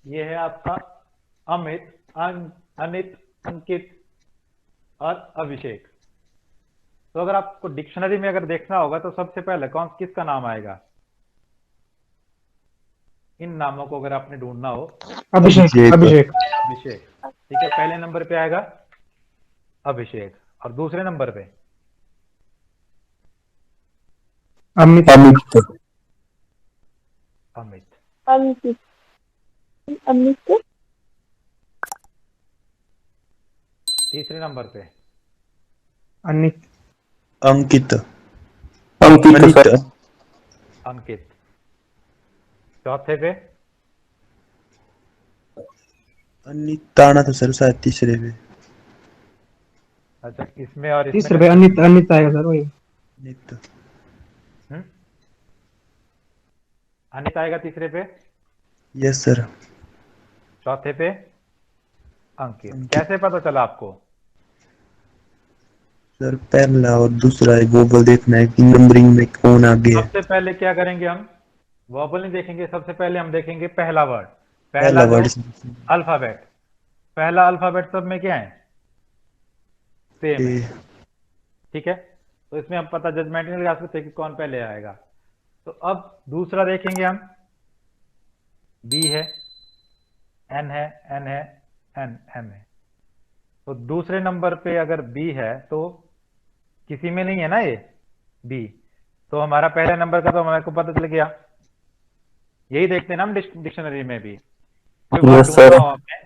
ये है आपका अमित, अनित, अंकित और अभिषेक। तो अगर आपको डिक्शनरी में अगर देखना होगा तो सबसे पहले कौन किसका नाम आएगा? इन नामों को अगर आपने ढूंढना हो। अभिषेक। अभिषेक। ठीक है, पहले नंबर पे आएगा अभिषेक और दूसरे नंबर पे अमित। अमित। अंकित। अमित। तीसरे नंबर पे अनित। अंकित। अंकित। अंकित। चौथे पे अनित आना था सर शायद तीसरे पे। अच्छा, इसमें और इसमें तीसरे पे अनित आएगा सर वही। अनित। हम्म, अनित आएगा तीसरे पे। Yes sir. चौथे पे अंकित। कैसे पता चला आपको? सर पहला और दूसरा है वो देखना है कि नंबरिंग में कौन आगे है। सबसे पहले क्या करेंगे हम? वॉबल नहीं देखेंगे, सबसे पहले हम देखेंगे पहला वर्ड, पहला पहला जो वर्ड। अल्फाबेट। पहला अल्फाबेट सब में क्या है? सेम है। ठीक है, तो इसमें हम पता जजमेंट नहीं लगा सकते कि कौन पहले आएगा। तो अब दूसरा देखेंगे हम, बी है, एन है, एन है, एन, एम है। तो दूसरे नंबर पे अगर बी है तो किसी में नहीं है ना ये बी, तो हमारा पहले नंबर का तो हमारे को पता चल गया। यही देखते हैं ना हम डिक्शनरी में भी, कोई वर्ड ढूंढना हो आपने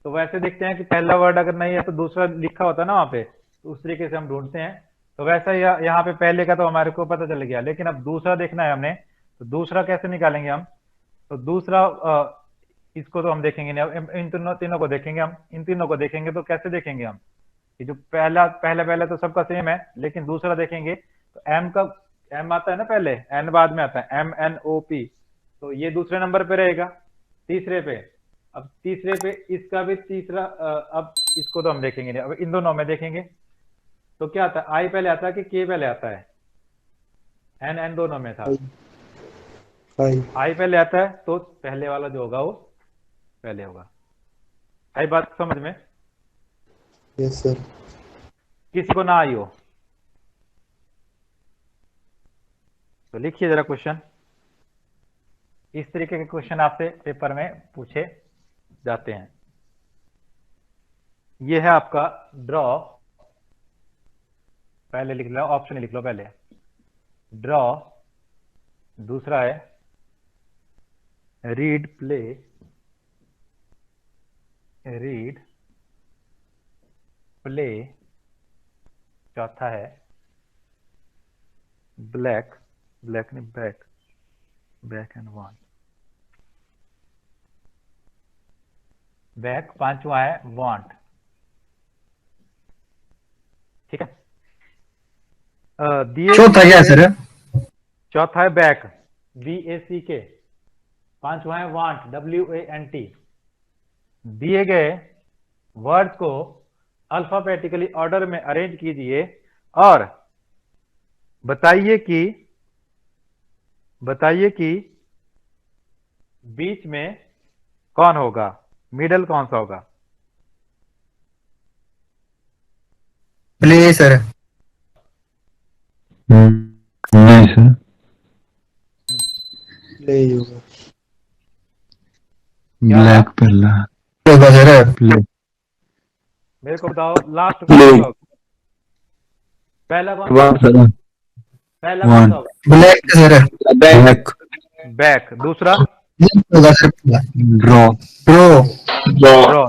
तो वैसे देखते हैं कि पहला वर्ड अगर नहीं है तो दूसरा लिखा होता है ना वहां पे, तो उस तरीके से हम ढूंढते हैं। तो वैसा यहाँ पे पहले का तो हमारे को पता चल गया, लेकिन अब दूसरा देखना है हमने, तो दूसरा कैसे निकालेंगे हम? तो दूसरा इसको तो हम देखेंगे नहीं, अब इन तीनों को देखेंगे हम। इन तीनों को देखेंगे तो कैसे देखेंगे हम कि जो पहला पहले पहले तो सबका सेम है, लेकिन दूसरा देखेंगे तो एम का, एम आता है ना पहले, एन बाद में आता है, एम एन ओ पी, तो ये दूसरे नंबर पे रहेगा तीसरे पे। अब तीसरे पे इसका भी तीसरा अब इसको तो हम देखेंगे नहीं, अब इन दोनों में देखेंगे तो क्या आता है? आई पहले आता है कि के पहले आता है? एन एन दोनों में था, आई पहले आता है तो पहले वाला जो होगा वो पहले होगा। आई बात समझ में? Yes sir. किसी को ना आई हो तो लिखिए जरा क्वेश्चन। इस तरीके के क्वेश्चन आपसे पेपर में पूछे जाते हैं। ये है आपका ड्रॉ, पहले लिख लो, ऑप्शन लिख लो पहले, ड्रॉ। दूसरा है रीड, प्ले, रीड, प्ले। चौथा है ब्लैक, ब्लैक नहीं back, back and one, back. पांचवा है वांट। ठीक है, दिए चौथा क्या है सर? चौथा है बैक, बी ए सी के। पांचवा है want, W A N T. दिए गए वर्ड्स को अल्फाबेटिकली ऑर्डर में अरेंज कीजिए और बताइए कि बीच में कौन होगा, मिडल कौन सा होगा? Play sir. नहीं सर, प्ले होगा। ब्लैक पहला। Sir play. मेरे को बताओ लास्ट कौन सा होगा? पहला कौन सा होगा? पहला कौन सा होगा? Black sir. बैक। बैक। दूसरा होगा सर। ड्रॉ। प्रो। ड्रॉ।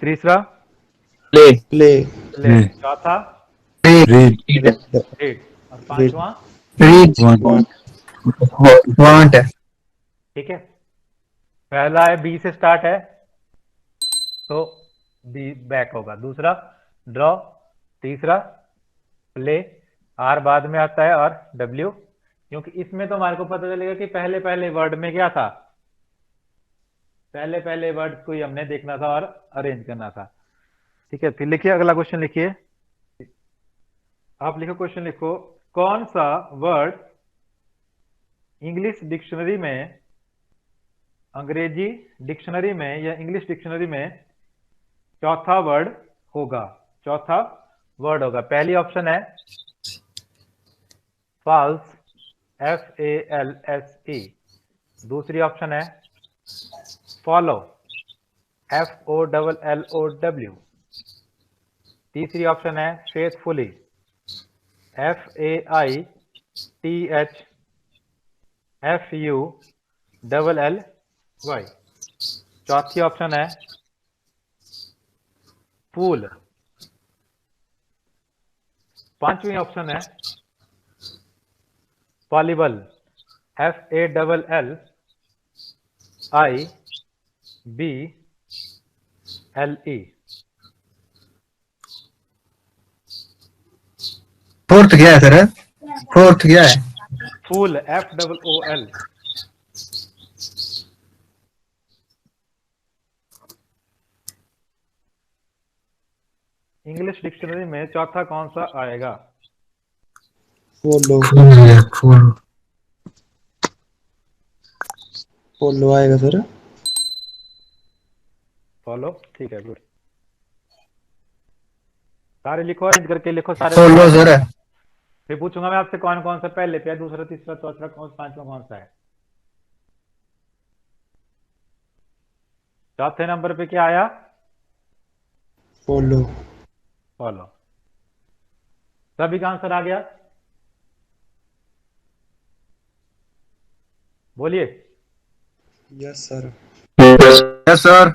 तीसरा प्ले। प्ले। चौथा रीड। रीड। और पांचवा रीड। वांट। ठीक है, पहला है बी से स्टार्ट है तो बी बैक होगा। दूसरा ड्रॉ, तीसरा प्ले, आर बाद में आता है और डब्ल्यू, क्योंकि इसमें तो हमारे को पता चलेगा कि पहले पहले वर्ड में क्या था, पहले पहले वर्ड को ही हमने देखना था और अरेंज करना था। ठीक है, फिर लिखिए अगला क्वेश्चन लिखिए। आप लिखो, क्वेश्चन लिखो, कौन सा वर्ड इंग्लिश डिक्शनरी में, अंग्रेजी डिक्शनरी में या इंग्लिश डिक्शनरी में चौथा वर्ड होगा? चौथा वर्ड होगा। पहली ऑप्शन है फॉल्स, FALSE। दूसरी ऑप्शन है फॉलो, FOLLOW। तीसरी ऑप्शन है फेथफुली, FAITHFULLY। चौथी ऑप्शन है फूल। पांचवी ऑप्शन है फॉलिबल, FALLIBLE। फोर्थ क्या है सर? फोर्थ क्या है? फूल, FOOL। इंग्लिश डिक्शनरी में चौथा कौन सा आएगा? फॉलो। फूल। फॉलो आएगा सर। फॉलो, ठीक है, गुड। सारे लिखो, अरेंज करके लिखो सारे। Follow sir. फिर पूछूंगा मैं आपसे कौन कौन सा पहले पे है, दूसरा, तीसरा, चौथा, पांचवा कौन सा है। चौथे नंबर पे क्या आया? फॉलो। फॉलो। सभी का आंसर आ गया? बोलिए। Yes sir. Yes sir.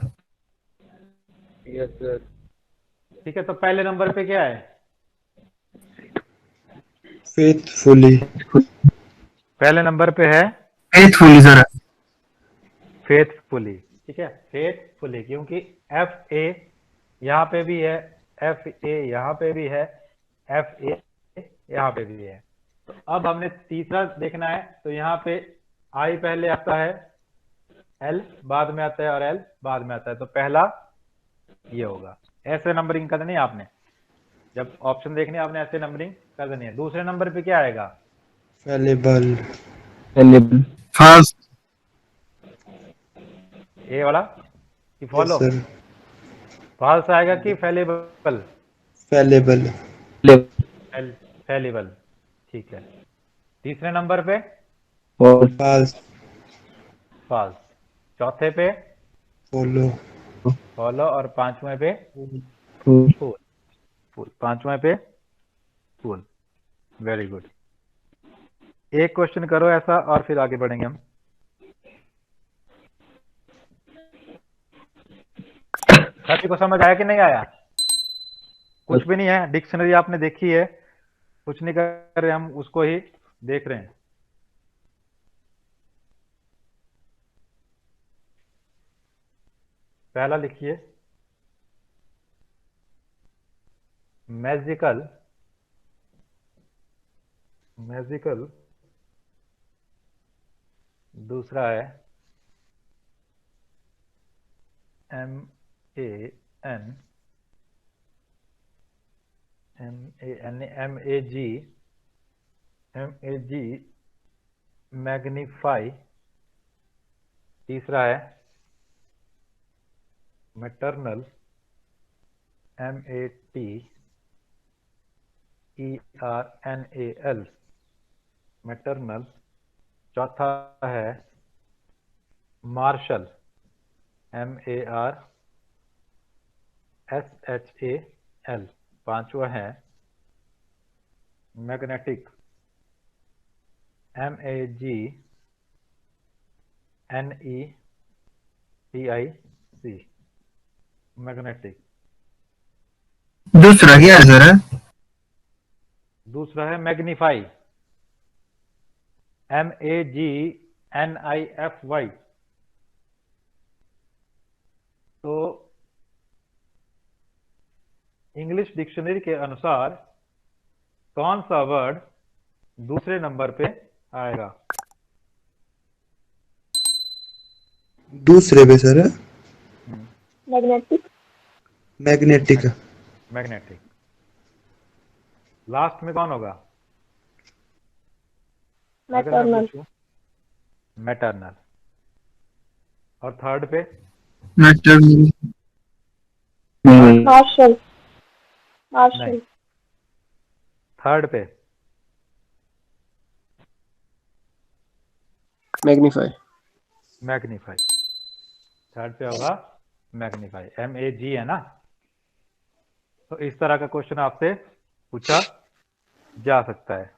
ठीक है, तो पहले नंबर पे क्या है? फेथफुली। पहले नंबर पे है फेथफुली सर। फेथफुली। ठीक है, फेथफुली, क्योंकि FA यहाँ पे भी है, FA यहाँ पे भी है, FA यहाँ पे भी है। तो अब हमने तीसरा देखना है। तो यहाँ पे I पहले आता है, L बाद में आता है और L बाद में आता है। तो पहला ये होगा। ऐसे नंबरिंग करनी है आपने, जब ऑप्शन देखने आपने ऐसे नंबरिंग कर देनी है। दूसरे नंबर पे क्या आएगा? फैलेबल। फॉल्स। ए वाला कि फॉलो? Yes sir. फॉल्स आएगा कि फैलेबल? फैलेबल। फैलेबल, ठीक है। तीसरे नंबर पे फॉल्स। फॉल्स। चौथे पे फॉलो। फॉलो और पांचवें पे फूल। फूल, पांचवें पे फूल। Very good. एक क्वेश्चन करो ऐसा और फिर आगे बढ़ेंगे हम। सभी को समझ आया कि नहीं आया? कुछ भी नहीं है, डिक्शनरी आपने देखी है, कुछ नहीं कर रहे, हम उसको ही देख रहे हैं। पहला लिखिए, मैजिकल। मैजिकल। दूसरा है MAG, मैग्नीफाई। तीसरा है मैटरनल, MATERNAL, मैटरनल। चौथा है मार्शल, MARSHAL। पांचवा है मैग्नेटिक, MAGNETIC, मैग्नेटिक। दूसरा क्या है सर? दूसरा है मैग्नीफाई, MAGNIFY। तो इंग्लिश डिक्शनरी के अनुसार कौन सा वर्ड दूसरे नंबर पे आएगा? दूसरे पे sir. Magnetic. Magnetic. Magnetic. Last में कौन होगा? अगर मैं मैटरनल, पूछूं मैटरनल, और थर्ड पे मैटरनल नहीं मार्शल, नहीं, मार्शल, थर्ड पे मैग्नीफाई। मैग्नीफाई, थर्ड पे होगा मैग्नीफाई, MAG है ना। तो इस तरह का क्वेश्चन आपसे पूछा जा सकता है।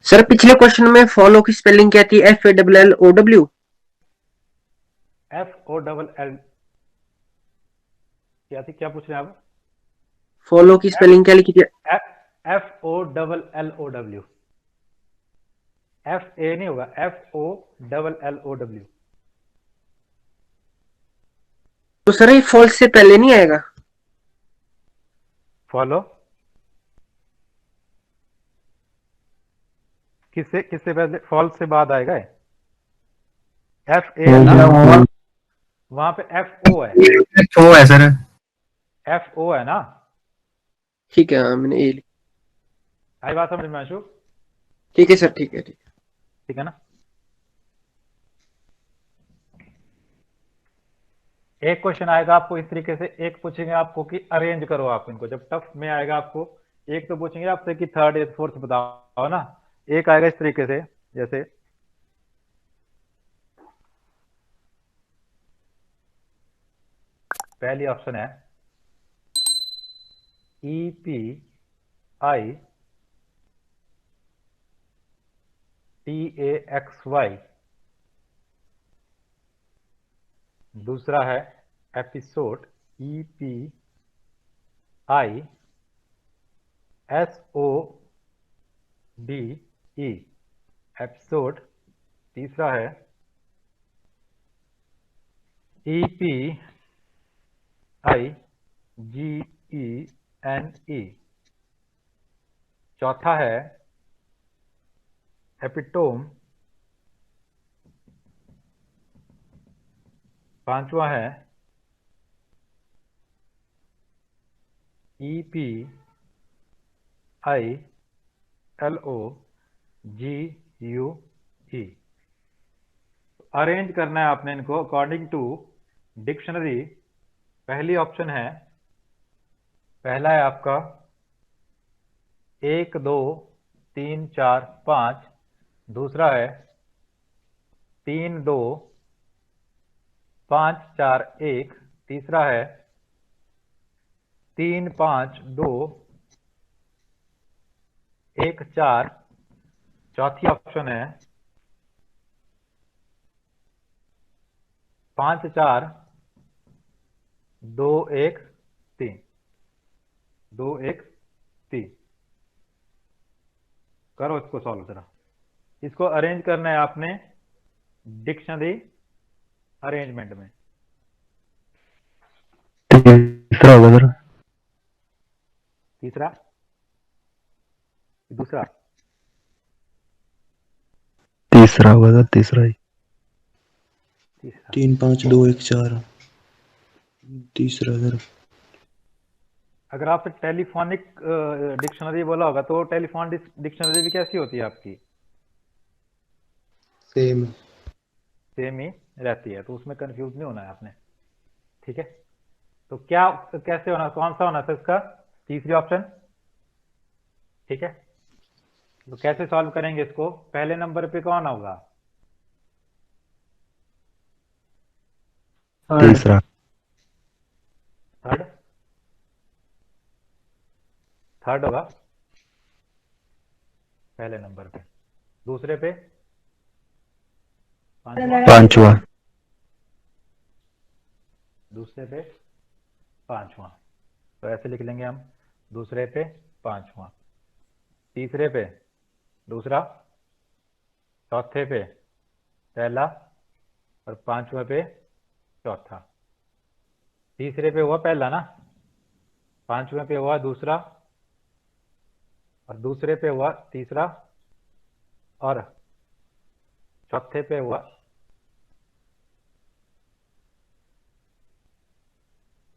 सर पिछले क्वेश्चन में फॉलो की स्पेलिंग क्या थी? FALLOW। FOLL क्या थी, क्या पूछ रहे हैं आप? फॉलो की स्पेलिंग क्या लिखी थी? FOLLOW, FA नहीं होगा, FOLLOW। तो सर ये फॉल्स से पहले नहीं आएगा? फॉलो किससे किससे पहले, फॉल्स से बाद आएगा। FA है ना, वहां पे FO है, वो है सर। FO है ना। ठीक है, हाँ मैंने ए लिखा। आई बात समझ में आशु? ठीक है सर, ठीक है, ठीक है। ठीक है ना। एक क्वेश्चन आएगा आपको इस तरीके से, एक पूछेंगे आपको कि अरेंज करो आप इनको, जब टफ में आएगा आपको एक तो पूछेंगे आपसे कि थर्ड या फोर्थ बताओ ना, एक आएगा इस तरीके से, जैसे पहली ऑप्शन है EPITAXY, दूसरा है एपिसोड EPISODE, एपिसोड। तीसरा है EPIGENE, चौथा है एपिटोम, पांचवा है EPILOGUE। अरेंज करना है आपने इनको अकॉर्डिंग टू डिक्शनरी। पहली ऑप्शन है, पहला है आपका 1 2 3 4 5, दूसरा है 3 2 5 4 1, तीसरा है 3 5 2 1 4, चौथी ऑप्शन है 5 4 2 1 3, 2 1 3। करो इसको सॉल्व जरा, इसको अरेंज करना है आपने डिक्शनरी अरेंजमेंट में। तीसरा होगा सर। तीसरा, दूसरा, तीसरा होगा सर, तीसरा ही। तीसरा। 3 5 2 1 4 तीसरा सर। अगर आपने टेलीफोनिक डिक्शनरी बोला होगा तो टेलीफोन डिक्शनरी भी कैसी होती है आपकी? सेम। सेम ही रहती है, तो उसमें कंफ्यूज नहीं होना है आपने। ठीक है, तो क्या कैसे होना, कौन सा होना था इसका? तीसरी ऑप्शन। ठीक है, तो कैसे सॉल्व करेंगे इसको? पहले नंबर पे कौन होगा? तीसरा। थर्ड, थर्ड होगा पहले नंबर पे। दूसरे पे पांचवा, पांचवा। दूसरे पे पांचवा, तो ऐसे लिख लेंगे हम, दूसरे पे पांचवा, तीसरे पे दूसरा, चौथे पे पहला, और पांचवा पे चौथा। तीसरे पे हुआ पहला ना, पांचवे पे हुआ दूसरा, और दूसरे पे हुआ तीसरा, और चौथे पे हुआ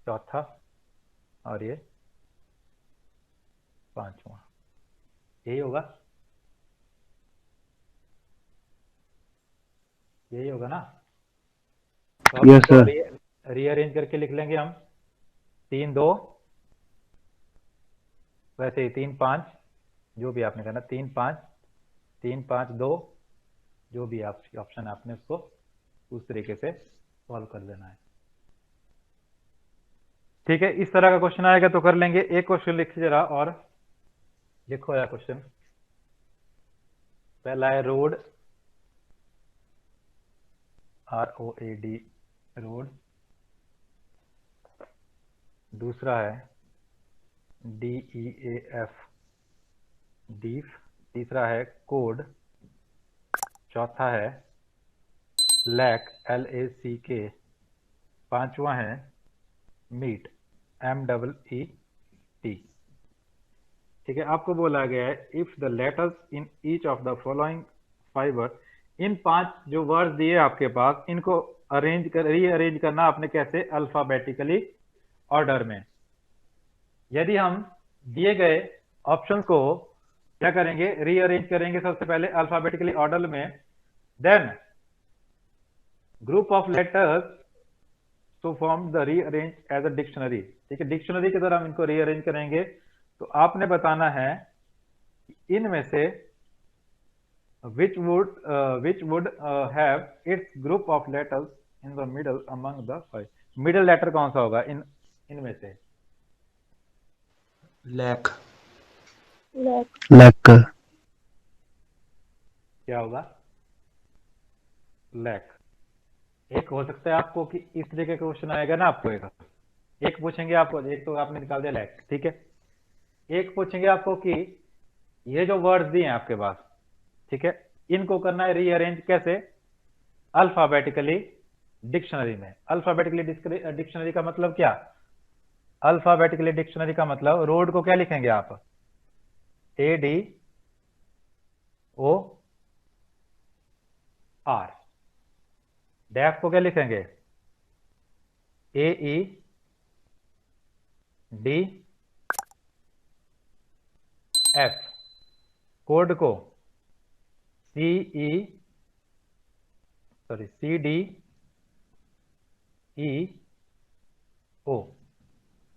चौथा, और ये पांचवा, यही होगा, यही होगा ना। तो अब Yes, इसको sir. रीअरेंज करके लिख लेंगे हम 3 2, वैसे ही 3 5, जो भी आपने करना 3 5 3 5 2, जो भी आप ऑप्शन आपने उसको उस तरीके से सॉल्व कर देना है। ठीक है, इस तरह का क्वेश्चन आएगा तो कर लेंगे। एक क्वेश्चन लिखिए जरा, और लिखो यार क्वेश्चन। पहला है रोड, ROAD, रोड। दूसरा है DEAF, डीफ। तीसरा है कोड। चौथा है लैक, LACK। पांचवा है मीट, MEET। ठीक है, आपको बोला गया है if the letters in each of the following fibre, in 5 जो वर्ड्स दिए आपके पास, इनको रीअरेंज करना आपने कैसे, अल्फाबेटिकली ऑर्डर में। यदि हम दिए गए ऑप्शंस को क्या करेंगे, रीअरेंज करेंगे सबसे पहले अल्फाबेटिकली ऑर्डर में, देन ग्रुप ऑफ लेटर्स तो form the rearrange as a dictionary. ठीक है, डिक्शनरी की तरह हम इनको रीअरेंज करेंगे। तो आपने बताना है इनमें से which would have its group of letters in the middle among the five। Middle letter कौन सा होगा इनमें से? लैक। लैक। Lack. क्या होगा? लैक। एक हो सकता है आपको कि इस तरीके का क्वेश्चन आएगा ना, आपको एक पूछेंगे आपको, एक तो आपने निकाल दिया लैक, ठीक है। एक पूछेंगे आपको कि ये जो वर्ड्स दिए हैं आपके पास, ठीक है, इनको करना है रीअरेंज कैसे, अल्फाबेटिकली डिक्शनरी में। अल्फाबेटिकली डिक्शनरी का मतलब क्या? अल्फाबेटिकली डिक्शनरी का मतलब रोड को क्या लिखेंगे आप, ADOR। डैफ को क्या लिखेंगे, AEDF। कोड को CDEO।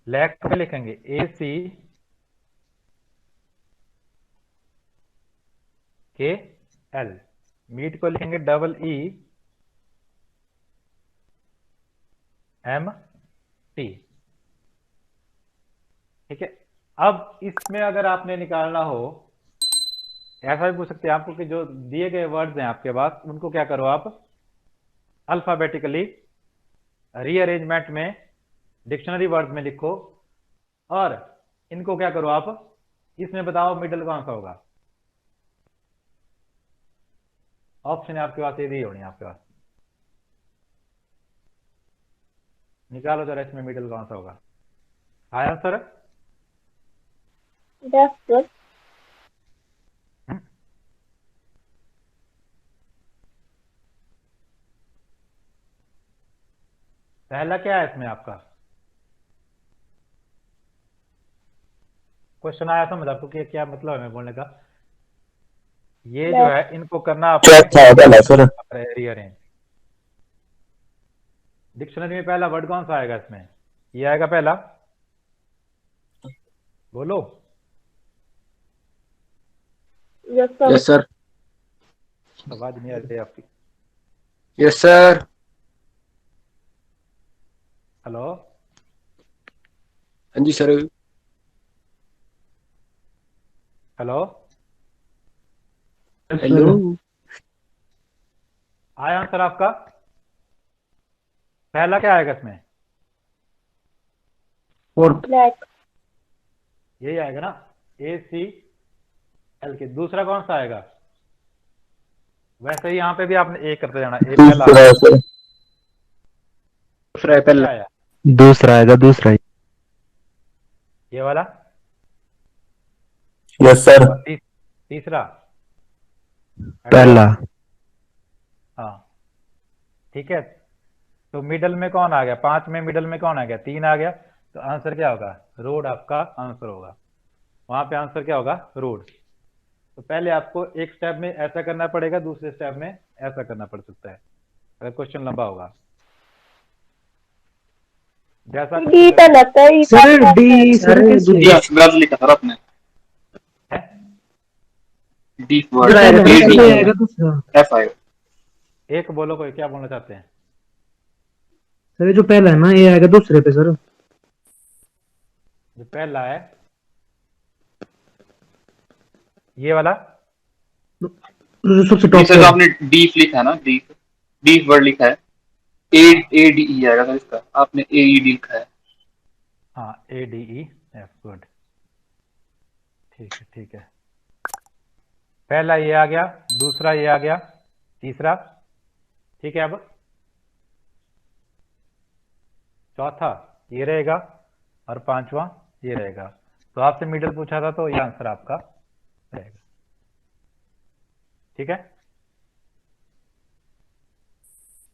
लैक पे लिखेंगे ACKL। मीट को लिखेंगे EEMT। ठीक है, अब इसमें अगर आपने निकालना हो, ऐसा भी पूछ सकते हैं आपको कि जो दिए गए वर्ड्स हैं आपके पास, उनको क्या करो आप, अल्फाबेटिकली रीअरेंजमेंट में डिक्शनरी वर्ड्स में लिखो, और इनको क्या करो आप, इसमें बताओ मिडिल कौन सा होगा। ऑप्शन है आपके पास, ये दी होनी है आपके पास, निकालो जरा इसमें मिडिल कौन सा होगा। आया आंसर? Def sir. पहला क्या है इसमें आपका क्वेश्चन आया समझ आपको कि क्या मतलब है बोलने का? ये जो है इनको करना आप रीअरेंज। डिक्शनरी में पहला वर्ड कौन सा आएगा इसमें? ये आएगा पहला, बोलो। Yes sir. Yes sir. आवाज नहीं आ रही आपकी। Yes sir. हेलो, हाँ जी सर। Hello, hello. आया आंसर आपका? पहला क्या आएगा इसमें? लैक। यही आएगा ना, ACL के। दूसरा कौन सा आएगा? वैसे ही यहाँ पे भी आपने ए करते जाना, ए पहला दूसरा है पहला। आया, दूसरा आएगा, दूसरा ही। ये वाला। Yes sir. और तीसरा पहला। हाँ ठीक है। तो मिडल में कौन आ गया, 5 में मिडल में कौन आ गया, 3 आ गया। तो आंसर क्या होगा, रोड आपका आंसर होगा। वहां पे आंसर क्या होगा, रोड। तो पहले आपको एक स्टेप में ऐसा करना पड़ेगा, दूसरे स्टेप में ऐसा करना पड़ सकता है अगर क्वेश्चन लंबा होगा। जैसा डी तो लगता है सर डी सर अरे कैसे दूसरा गलत लिखा था आपने। है। डी जो वर्ड पहला है ए ना डी ये ई आएगा दूसरा। F I. एक बोलो, कोई क्या बोलना चाहते हैं। सर ये जो पहला है ना ये आएगा दूसरे पे सर। जो पहला है ये वाला, जो सबसे डी टॉप सर पे जो है। आपने डीफ लिखा है ना, डीफ डीफ वर्ड लिखा है। ए ए डी ई आएगा सर इसका, आपने ए ई डी लिखा है। हाँ ADEF, गुड, ठीक है ठीक है। पहला ये आ गया, दूसरा ये आ गया, तीसरा, ठीक है। अब चौथा ये रहेगा और पांचवा ये रहेगा। तो आपसे मिडल पूछा था तो ये आंसर आपका रहेगा, ठीक है।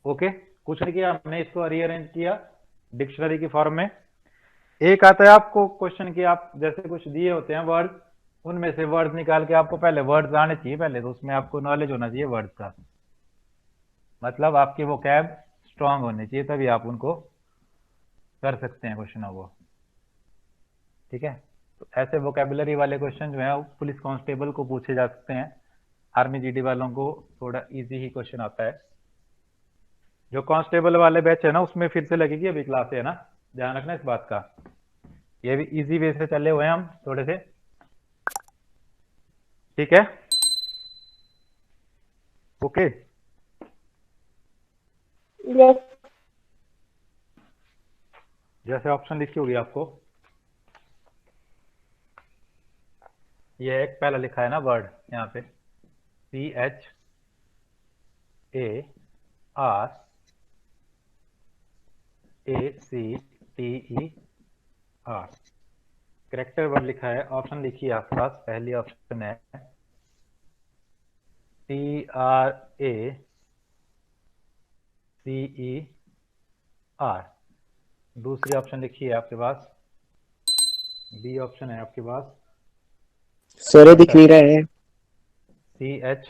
ओके, कुछ नहीं किया हमने, इसको रीअरेंज किया डिक्शनरी की फॉर्म में। एक आता है आपको क्वेश्चन की, आप जैसे कुछ दिए होते हैं वर्ड, उनमें से वर्ड्स निकाल के आपको पहले वर्ड्स आने चाहिए, पहले तो उसमें आपको नॉलेज होना चाहिए वर्ड्स का, मतलब आपकी वो कैब स्ट्रांग होनी चाहिए, तभी आप उनको कर सकते हैं क्वेश्चनों को, ठीक है। तो ऐसे वोकेबुलरी वाले क्वेश्चन जो है वो पुलिस कांस्टेबल को पूछे जा सकते हैं, आर्मी जीडी वालों को थोड़ा इजी ही क्वेश्चन आता है। जो कांस्टेबल वाले बैच है ना उसमें फिर से लगेगी अभी क्लास है ना, ध्यान रखना इस बात का। ये भी इजी वे से चले हुए हैं हम थोड़े से, ठीक है। ओके, यस जैसे ऑप्शन लिखी होगी आपको, ये एक पहला लिखा है ना वर्ड यहाँ पे, CHARACTER, करेक्टर वर्ड लिखा है। ऑप्शन लिखिए आपके पास, पहली ऑप्शन है TRACER, दूसरी ऑप्शन लिखिए आपके पास, बी ऑप्शन है आपके पास, सर दिख नहीं रहा है। CH,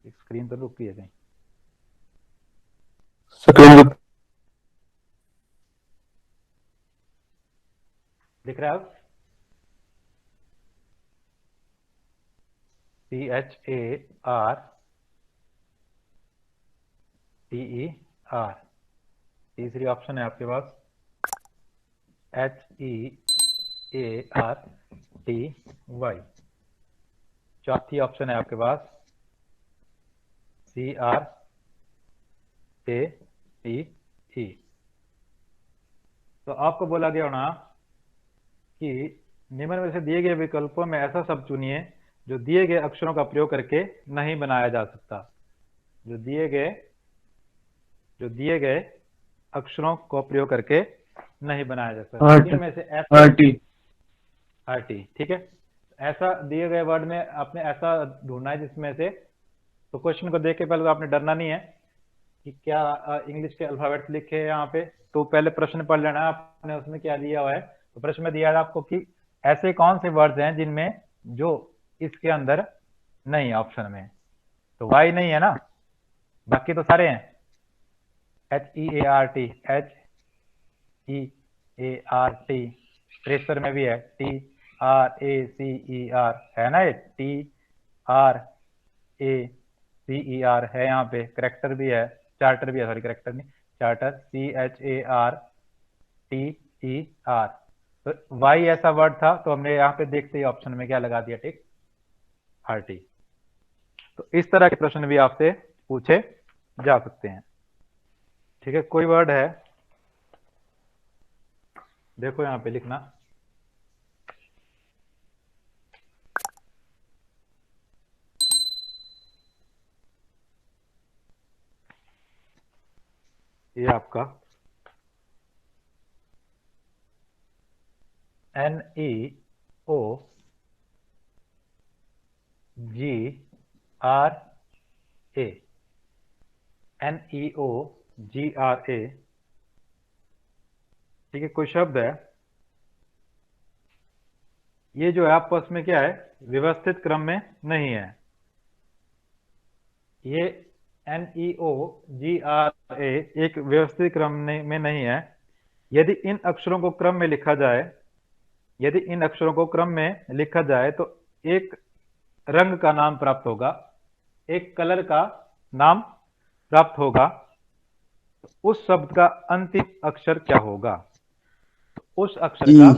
स्क्रीन पर रुकी है कहीं, स्क्रीन दिख रहा है अब, CHARTER। तीसरी ऑप्शन है आपके पास HEARTY। चौथी ऑप्शन है आपके पास CRATE। तो आपको बोला गया होना कि निम्न में से दिए गए विकल्पों में ऐसा शब्द चुनिए जो दिए गए अक्षरों का प्रयोग करके नहीं बनाया जा सकता। जो दिए गए अक्षरों को प्रयोग करके नहीं बनाया जा सकता, इनमें से ऐसा आरटी, ठीक है। ऐसा दिए गए वर्ड में आपने ऐसा ढूंढना है जिसमें से, तो क्वेश्चन को देख के पहले तो आपने डरना नहीं है कि क्या इंग्लिश के अल्फाबेट्स लिखे हैं यहाँ पे, तो पहले प्रश्न पढ़ लेना है आपने, उसमें क्या दिया हुआ है। तो प्रश्न में दिया है आपको कि ऐसे कौन से वर्ड्स हैं जिनमें जो इसके अंदर नहीं है ऑप्शन में, तो वाई नहीं है ना, बाकी तो सारे हैं। HEART, HEART, ट्रेसर में भी है TRACER, है ना, ये TRACER है यहाँ पे। करेक्टर भी है, चार्टर भी है, सॉरी करेक्टर नहीं, चार्टर CHARTER। तो वाई ऐसा वर्ड था, तो हमने यहाँ पे देखते ही ऑप्शन में क्या लगा दिया, टिक, RT। तो इस तरह के प्रश्न भी आपसे पूछे जा सकते हैं, ठीक है। कोई वर्ड है, देखो यहाँ पे लिखना, ये आपका NEOBADY GRA, NEOGRA, ठीक है, कोई शब्द है, ये जो है आपस में क्या है, व्यवस्थित क्रम में नहीं है। ये NEOGRA एक व्यवस्थित क्रम में नहीं है। यदि इन अक्षरों को क्रम में लिखा जाए, यदि इन अक्षरों को क्रम में लिखा जाए तो एक रंग का नाम प्राप्त होगा, एक कलर का नाम प्राप्त होगा। तो उस शब्द का अंतिम अक्षर क्या होगा? तो उस अक्षर का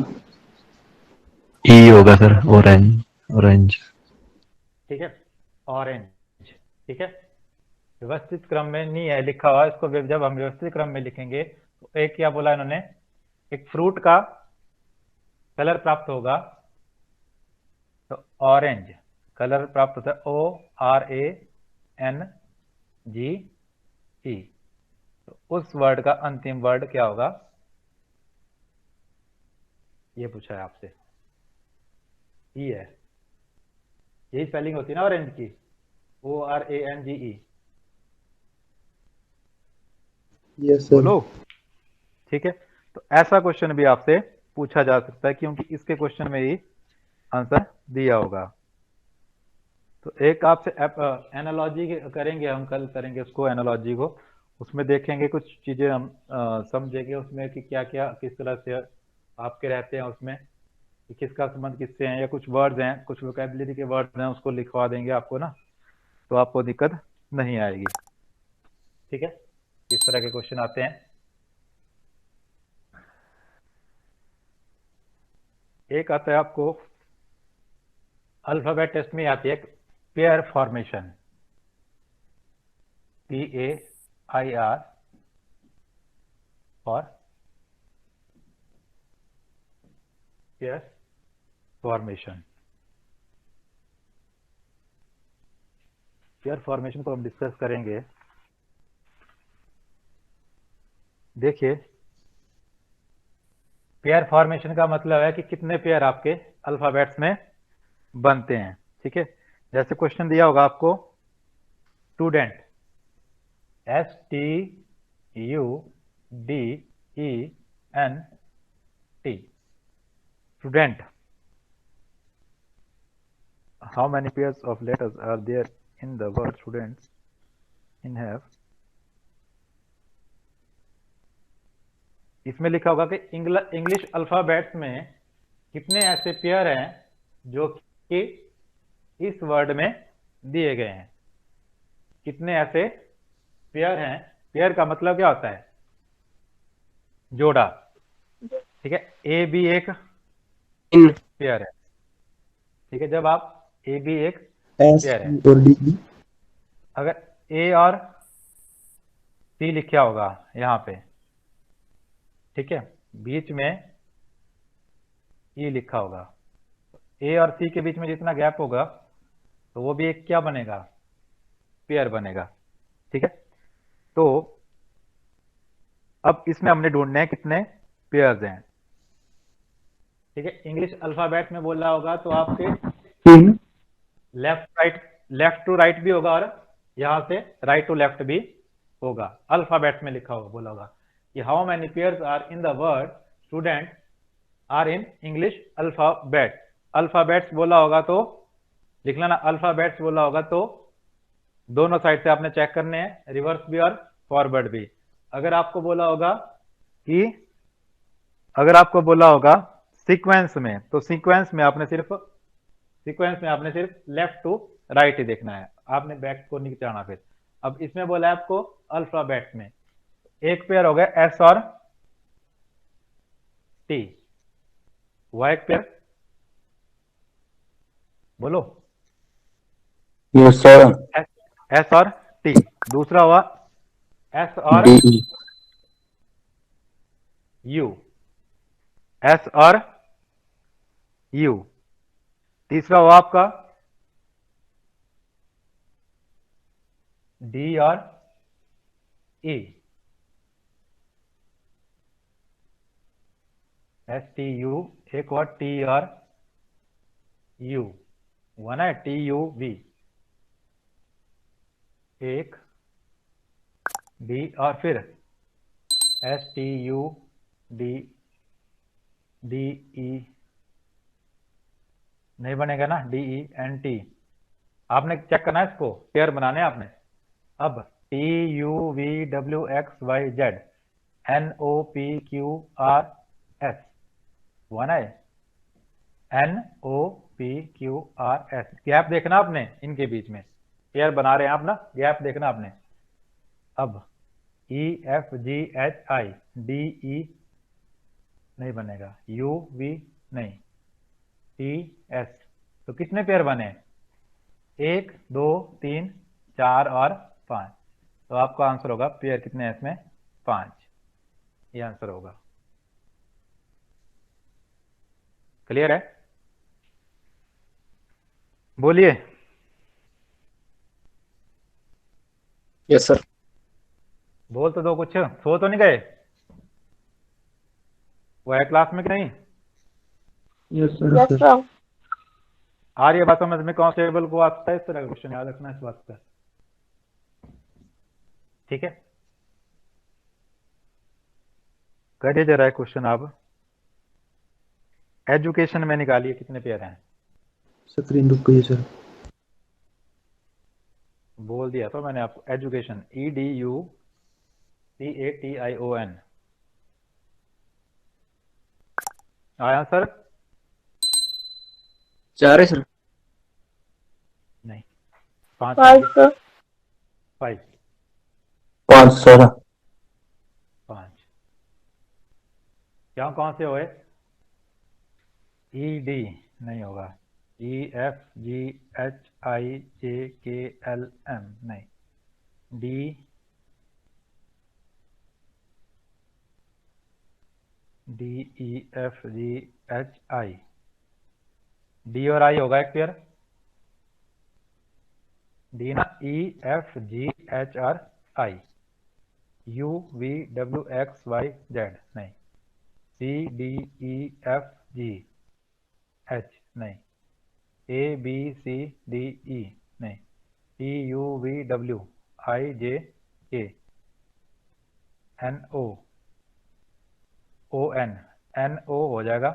ई होगा सर, ऑरेंज, ऑरेंज। ठीक है, ऑरेंज, ठीक है, व्यवस्थित क्रम में नहीं है लिखा हुआ, इसको जब हम व्यवस्थित क्रम में लिखेंगे तो एक क्या बोला इन्होंने, एक फ्रूट का कलर प्राप्त होगा, तो ऑरेंज कलर प्राप्त होता है, ORANGE। तो उस वर्ड का अंतिम वर्ड क्या होगा, ये पूछा है आपसे, ई है, यही स्पेलिंग होती है ना ऑरेंज की, ORANGE। Yes sir. बोलो, ठीक है। तो ऐसा क्वेश्चन भी आपसे पूछा जा सकता है, क्योंकि इसके क्वेश्चन में ही आंसर दिया होगा। तो एक आपसे एनालॉजी करेंगे, हम कल करेंगे उसको, एनालॉजी को, उसमें देखेंगे कुछ चीजें हम समझेंगे उसमें कि क्या क्या किस तरह से आपके रहते हैं उसमें, कि किसका संबंध किससे है, या कुछ वर्ड्स हैं, कुछ वोकैबुलरी के वर्ड्स हैं, उसको लिखवा देंगे आपको ना, तो आपको दिक्कत नहीं आएगी। ठीक है, इस तरह के क्वेश्चन आते हैं। एक आता है आपको अल्फाबेट टेस्ट में आती है पेयर फॉर्मेशन, PAIR, और पेयर फॉर्मेशन। पेयर फॉर्मेशन को हम डिस्कस करेंगे। देखिए, पेयर फॉर्मेशन का मतलब है कि कितने पेयर आपके अल्फाबेट्स में बनते हैं। ठीक है, जैसे क्वेश्चन दिया होगा आपको, student, STUDENT, student, how many pairs of letters are there in the word students in have. इसमें लिखा होगा कि इंग्लिश अल्फाबेट्स में कितने ऐसे पेयर हैं जो कि इस वर्ड में दिए गए हैं। कितने ऐसे पेयर हैं, पेयर का मतलब क्या होता है, जोड़ा। ठीक है, ए भी एक इन पेयर है। ठीक है, जब आप ए भी एक एस पेयर है, और डी। अगर ए और सी लिखा होगा यहां पे, ठीक है, बीच में ई लिखा होगा, ए और सी के बीच में जितना गैप होगा तो वो भी एक क्या बनेगा, पेयर बनेगा। ठीक है, तो अब इसमें हमने ढूंढना है कितने पेयर्स हैं। ठीक है, इंग्लिश अल्फाबेट में बोला होगा तो आपके लेफ्ट टू राइट भी होगा, और यहां से राइट टू लेफ्ट भी होगा। अल्फाबेट में लिखा होगा, बोला होगा कि how many pairs are in the word student are in English alphabet. Alphabets बोला होगा तो लिख लेना, अल्फाबेट्स बोला होगा तो दोनों साइड से आपने चेक करने हैं, रिवर्स भी और फॉरवर्ड भी। अगर आपको बोला होगा कि अगर आपको बोला होगा सीक्वेंस में, तो सीक्वेंस में आपने सिर्फ लेफ्ट टू राइट ही देखना है, आपने बैक को नहीं जाना। फिर अब इसमें बोला है आपको अल्फाबेट में, एक पेयर हो गया एस और टी, हुआ एक पेयर, बोलो, यस सर। एस और टी। दूसरा हुआ एस और डी। यू, एस और यू। तीसरा हुआ आपका डी और ई, STU, एक और टी और यू। वन है TUV, एक D और फिर STUDDE नहीं बनेगा ना, DENT। आपने चेक करना है, इसको पेयर बनाने हैं आपने। अब TUVWXYZ NOPQRS, वन है NOPQRS, गैप देखना आपने इनके बीच में, पेयर बना रहे हैं आप ना, गैप देखना आपने। अब EFGHI DE नहीं बनेगा, UV नहीं, TS, तो कितने पेयर बने? 1 2 3 4 और 5, तो आपका आंसर होगा पेयर कितने हैं इसमें? 5, ये आंसर होगा। क्लियर है? बोलिए। Yes sir. बोल तो दो कुछ, सो तो नहीं गए? वो है क्लास में कि नहीं? Yes sir. Yes, sir. आ रही है बात समझ में? कांस्टेबल को आता है इस तरह का क्वेश्चन, याद रखना इस बात का, ठीक है? करिए जरा क्वेश्चन आप। एजुकेशन में निकालिए कितने पेयर हैं। स्क्रीन रुक गई सर। बोल दिया तो मैंने आपको, एजुकेशन EDUCATION आया सर? 4 है सर। नहीं, 5 Five, sir. 5 5 सर। 5 क्या कौन से हुए? ED नहीं होगा, EFGHIJKLM नहीं, DEFGHI, D और I होगा एक पेयर, D ना, EFGHRI, UVWXYZ नहीं, CDEFGH नहीं, ABCDE नहीं, TUVWIJK NO हो जाएगा,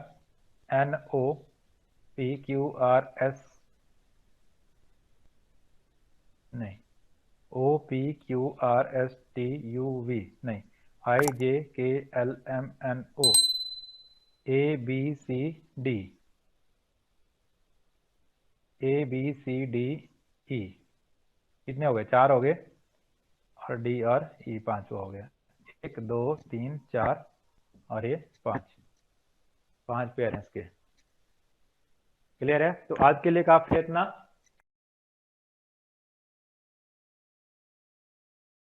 NOPQRS नहीं, OPQRSTUV नहीं, IJKLMNO, ABCDE कितने हो गए? 4 हो गए, और D और E 5 हो गया। 1 2 3 4 और ये 5 पेयर हैं इसके। क्लियर है? तो आज के लिए काफी है इतना।